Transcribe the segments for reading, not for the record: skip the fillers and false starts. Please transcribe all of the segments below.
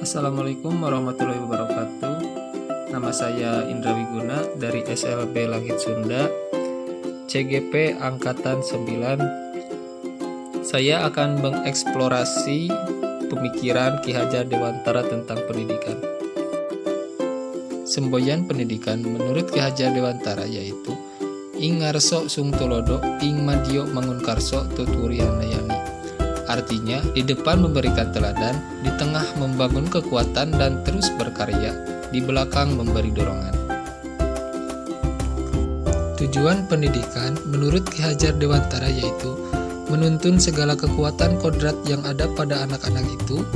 Assalamualaikum warahmatullahi wabarakatuh. Nama saya Indra Wiguna dari SLB Langit Sunda, CGP Angkatan 9. Saya akan mengeksplorasi pemikiran Ki Hajar Dewantara tentang pendidikan. Semboyan pendidikan menurut Ki Hajar Dewantara yaitu ing ngarso sung tulodo ing madyo mangunkarso tuturi handayani. Artinya, di depan memberikan teladan, di tengah membangun kekuatan dan terus berkarya, di belakang memberi dorongan. Tujuan pendidikan menurut Ki Hajar Dewantara yaitu menuntun segala kekuatan kodrat yang ada pada anak-anak itu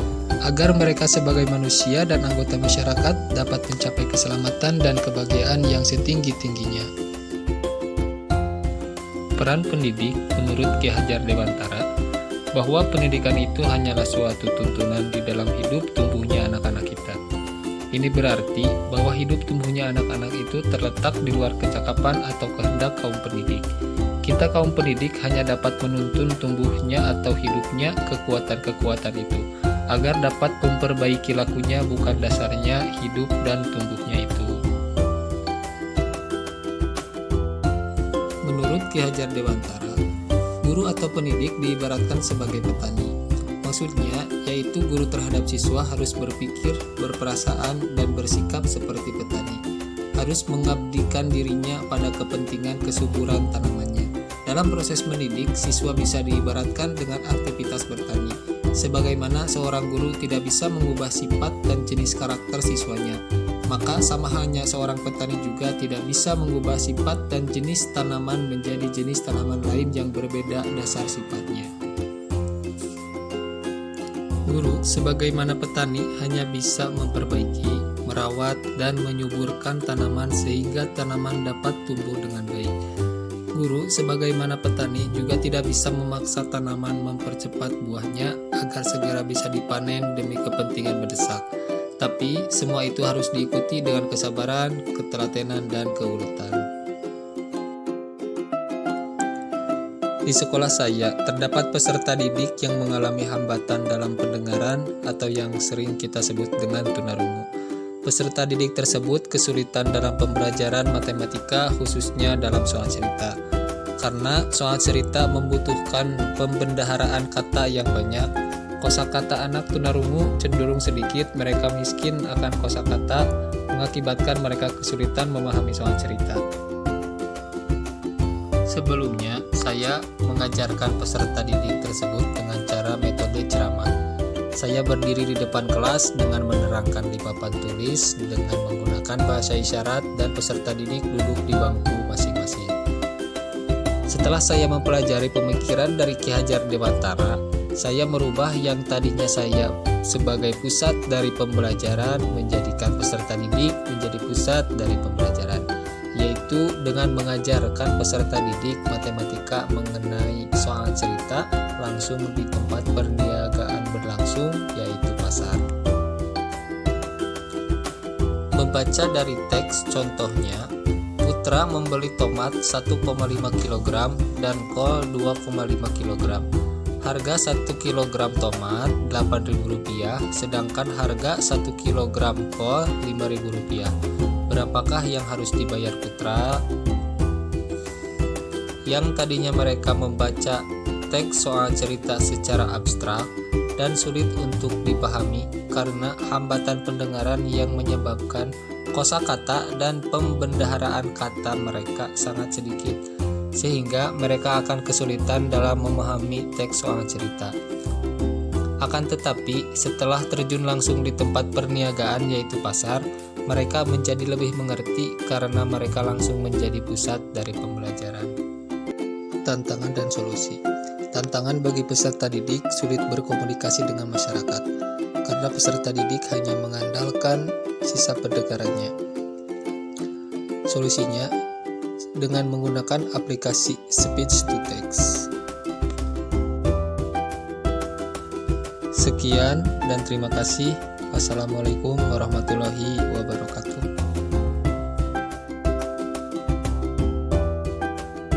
agar mereka sebagai manusia dan anggota masyarakat dapat mencapai keselamatan dan kebahagiaan yang setinggi-tingginya. Peran pendidik menurut Ki Hajar Dewantara bahwa pendidikan itu hanyalah suatu tuntunan di dalam hidup tumbuhnya anak-anak kita. Ini berarti bahwa hidup tumbuhnya anak-anak itu terletak di luar kecakapan atau kehendak kaum pendidik. Kita kaum pendidik hanya dapat menuntun tumbuhnya atau hidupnya kekuatan-kekuatan itu, agar dapat memperbaiki lakunya bukan dasarnya hidup dan tumbuhnya itu. Menurut Ki Hajar Dewantara, guru atau pendidik diibaratkan sebagai petani. Maksudnya, yaitu guru terhadap siswa harus berpikir, berperasaan, dan bersikap seperti petani. Harus mengabdikan dirinya pada kepentingan kesuburan tanamannya. Dalam proses mendidik, siswa bisa diibaratkan dengan aktivitas bertani. Sebagaimana seorang guru tidak bisa mengubah sifat dan jenis karakter siswanya, maka sama halnya seorang petani juga tidak bisa mengubah sifat dan jenis tanaman menjadi jenis tanaman lain yang berbeda dasar sifatnya. Guru sebagaimana petani hanya bisa memperbaiki, merawat, dan menyuburkan tanaman sehingga tanaman dapat tumbuh dengan baik. Guru sebagaimana petani juga tidak bisa memaksa tanaman mempercepat buahnya agar segera bisa dipanen demi kepentingan mendesak. Tapi semua itu harus diikuti dengan kesabaran, ketelatenan, dan keuletan. Di sekolah saya, terdapat peserta didik yang mengalami hambatan dalam pendengaran atau yang sering kita sebut dengan tunarungu. Peserta didik tersebut kesulitan dalam pembelajaran matematika khususnya dalam soal cerita. Karena soal cerita membutuhkan pembendaharaan kata yang banyak, kosakata anak tunarungu cenderung sedikit, mereka miskin akan kosakata, mengakibatkan mereka kesulitan memahami soal cerita. Sebelumnya, saya mengajarkan peserta didik tersebut dengan cara metode ceramah. Saya berdiri di depan kelas dengan menerangkan di papan tulis dengan menggunakan bahasa isyarat dan peserta didik duduk di bangku masing-masing. Setelah saya mempelajari pemikiran dari Ki Hajar Dewantara, saya merubah yang tadinya saya sebagai pusat dari pembelajaran menjadikan peserta didik menjadi pusat dari pembelajaran, yaitu dengan mengajarkan peserta didik matematika mengenai soal cerita langsung di tempat perniagaan berlangsung, yaitu pasar. Membaca dari teks contohnya, Putra membeli tomat 1,5 kg dan kol 2,5 kg. Harga 1 kg tomat Rp8.000, sedangkan harga 1 kg kol Rp5.000. Berapakah yang harus dibayar Putra? Yang tadinya mereka membaca teks soal cerita secara abstrak dan sulit untuk dipahami karena hambatan pendengaran yang menyebabkan kosakata dan pembendaharaan kata mereka sangat sedikit, sehingga mereka akan kesulitan dalam memahami teks soal cerita. Akan tetapi, setelah terjun langsung di tempat perniagaan yaitu pasar, mereka menjadi lebih mengerti karena mereka langsung menjadi pusat dari pembelajaran. Tantangan dan solusi. Tantangan bagi peserta didik sulit berkomunikasi dengan masyarakat, karena peserta didik hanya mengandalkan sisa pendengarannya. Solusinya dengan menggunakan aplikasi speech to text. Sekian dan terima kasih. Wassalamualaikum warahmatullahi wabarakatuh.